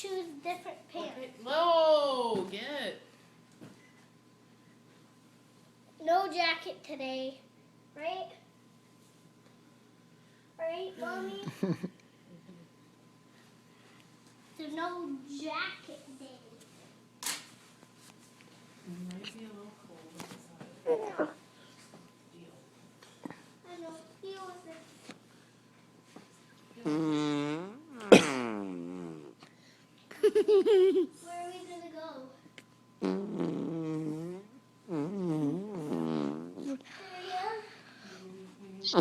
choose different pants. Okay. No, get. No jacket today, right? Right, Mommy? There's no jacket day. It might be a little cold inside. Deal. I know. Deal with it. Where are we gonna go? Area? No.